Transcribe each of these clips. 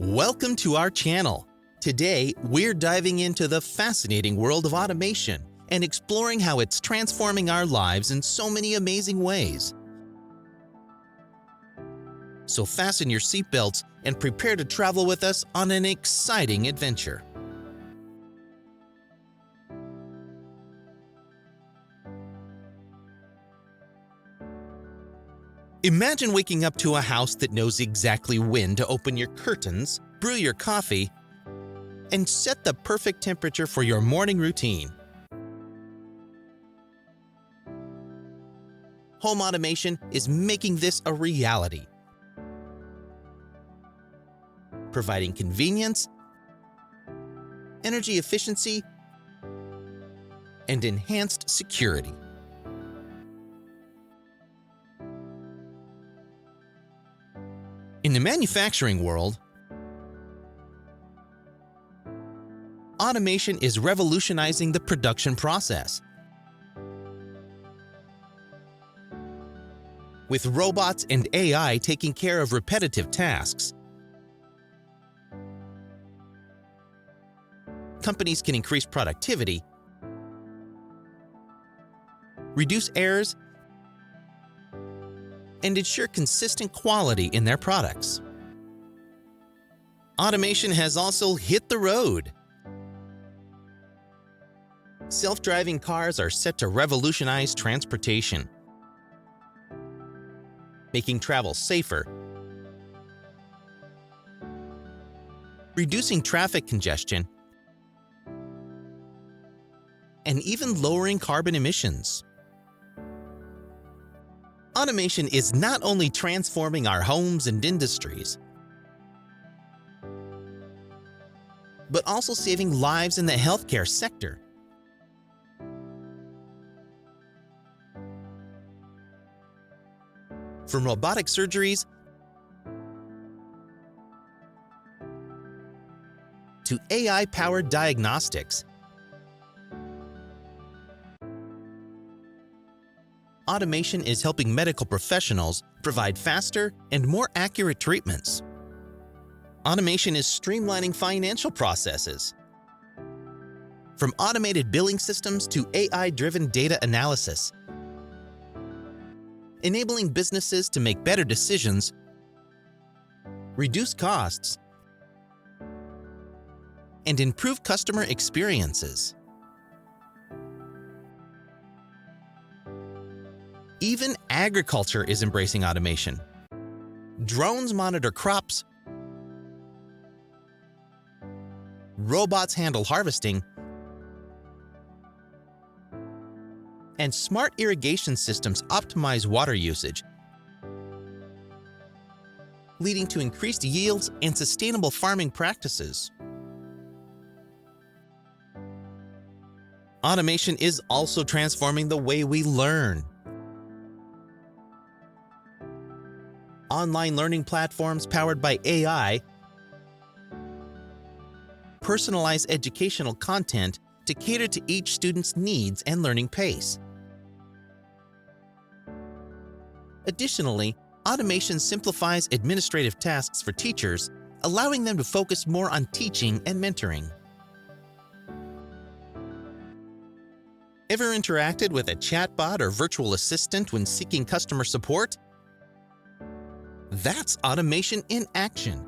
Welcome to our channel. Today, we're diving into the fascinating world of automation and exploring how it's transforming our lives in so many amazing ways. So fasten your seatbelts and prepare to travel with us on an exciting adventure. Imagine waking up to a house that knows exactly when to open your curtains, brew your coffee, and set the perfect temperature for your morning routine. Home automation is making this a reality, providing convenience, energy efficiency, and enhanced security. In the manufacturing world, automation is revolutionizing the production process. With robots and AI taking care of repetitive tasks, companies can increase productivity, reduce errors, and ensure consistent quality in their products. Automation has also hit the road. Self-driving cars are set to revolutionize transportation, making travel safer, reducing traffic congestion, and even lowering carbon emissions. Automation is not only transforming our homes and industries, but also saving lives in the healthcare sector. From robotic surgeries to AI-powered diagnostics, automation is helping medical professionals provide faster and more accurate treatments. Automation is streamlining financial processes. From automated billing systems to AI-driven data analysis, enabling businesses to make better decisions, reduce costs, and improve customer experiences. Even agriculture is embracing automation. Drones monitor crops, robots handle harvesting, and smart irrigation systems optimize water usage, leading to increased yields and sustainable farming practices. Automation is also transforming the way we learn. Online learning platforms powered by AI personalize educational content to cater to each student's needs and learning pace. Additionally, automation simplifies administrative tasks for teachers, allowing them to focus more on teaching and mentoring. Ever interacted with a chatbot or virtual assistant when seeking customer support? That's automation in action.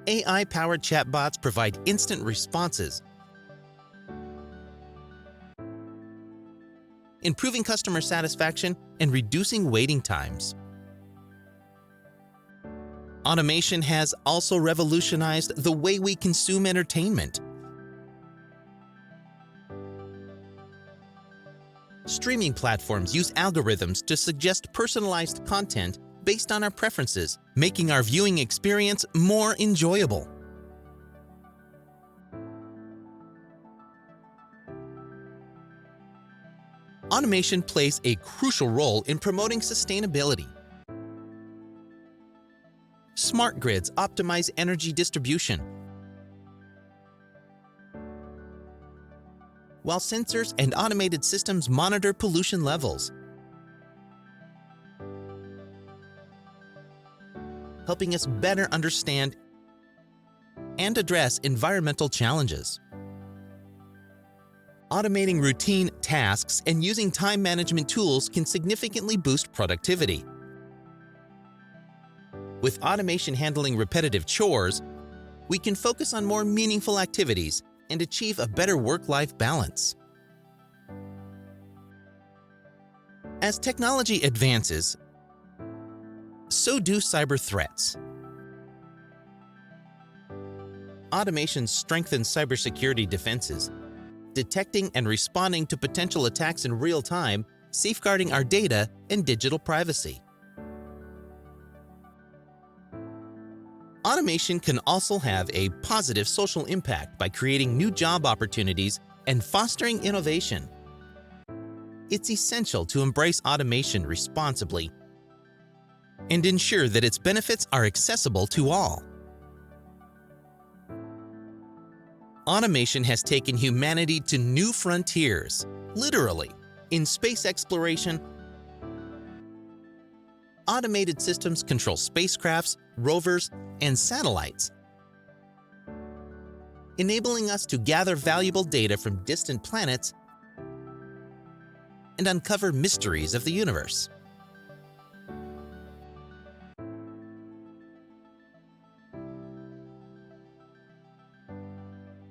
AI-powered chatbots provide instant responses, improving customer satisfaction and reducing waiting times. Automation has also revolutionized the way we consume entertainment. Streaming platforms use algorithms to suggest personalized content based on our preferences, making our viewing experience more enjoyable. Automation plays a crucial role in promoting sustainability. Smart grids optimize energy distribution, while sensors and automated systems monitor pollution levels. helping us better understand and address environmental challenges. Automating routine tasks and using time management tools can significantly boost productivity. With automation handling repetitive chores, we can focus on more meaningful activities and achieve a better work-life balance. As technology advances, so do cyber threats. Automation strengthens cybersecurity defenses, detecting and responding to potential attacks in real time, safeguarding our data and digital privacy. Automation can also have a positive social impact by creating new job opportunities and fostering innovation. It's essential to embrace automation responsibly and ensure that its benefits are accessible to all. Automation has taken humanity to new frontiers, literally. In space exploration, automated systems control spacecrafts, rovers, and satellites, enabling us to gather valuable data from distant planets and uncover mysteries of the universe.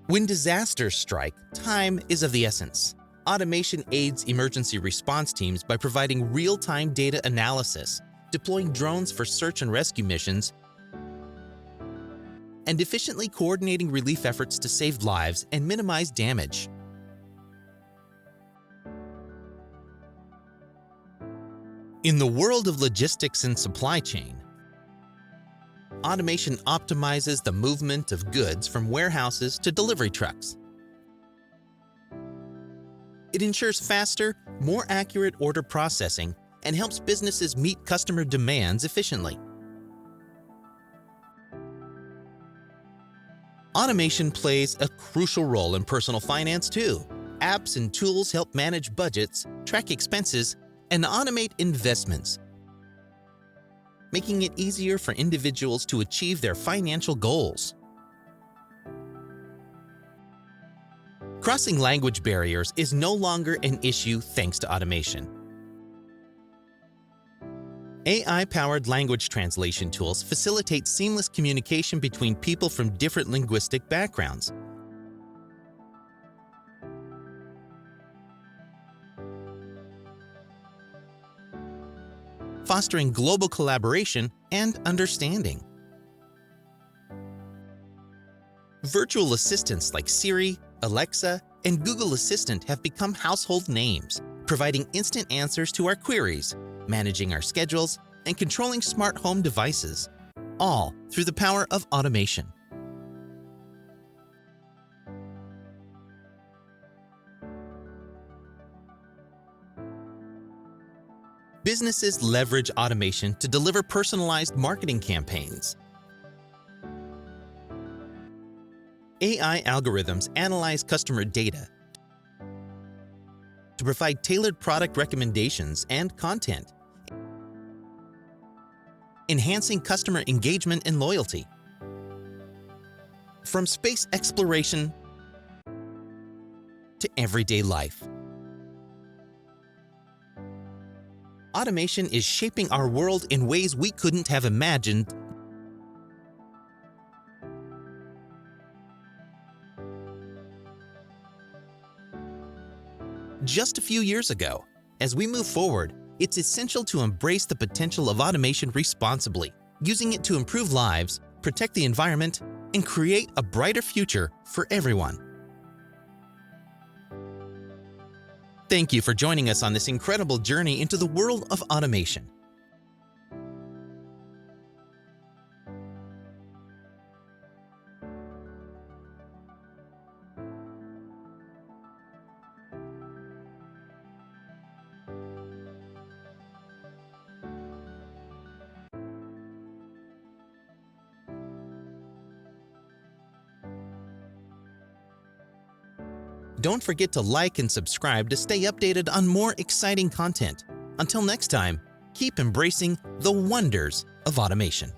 When disasters strike, time is of the essence. Automation aids emergency response teams by providing real-time data analysis, deploying drones for search and rescue missions, and efficiently coordinating relief efforts to save lives and minimize damage. In the world of logistics and supply chain, automation optimizes the movement of goods from warehouses to delivery trucks. It ensures faster, more accurate order processing and helps businesses meet customer demands efficiently. Automation plays a crucial role in personal finance too. Apps and tools help manage budgets, track expenses, and automate investments, making it easier for individuals to achieve their financial goals. Crossing language barriers is no longer an issue thanks to automation. AI-powered language translation tools facilitate seamless communication between people from different linguistic backgrounds. Fostering global collaboration and understanding. Virtual assistants like Siri, Alexa, and Google Assistant have become household names, providing instant answers to our queries, managing our schedules, and controlling smart home devices, all through the power of automation. Businesses leverage automation to deliver personalized marketing campaigns. AI algorithms analyze customer data to provide tailored product recommendations and content, enhancing customer engagement and loyalty. From space exploration to everyday life, automation is shaping our world in ways we couldn't have imagined. Just a few years ago. As we move forward, it's essential to embrace the potential of automation responsibly, using it to improve lives, protect the environment, and create a brighter future for everyone. Thank you for joining us on this incredible journey into the world of automation. Don't forget to like and subscribe to stay updated on more exciting content. Until next time, keep embracing the wonders of automation.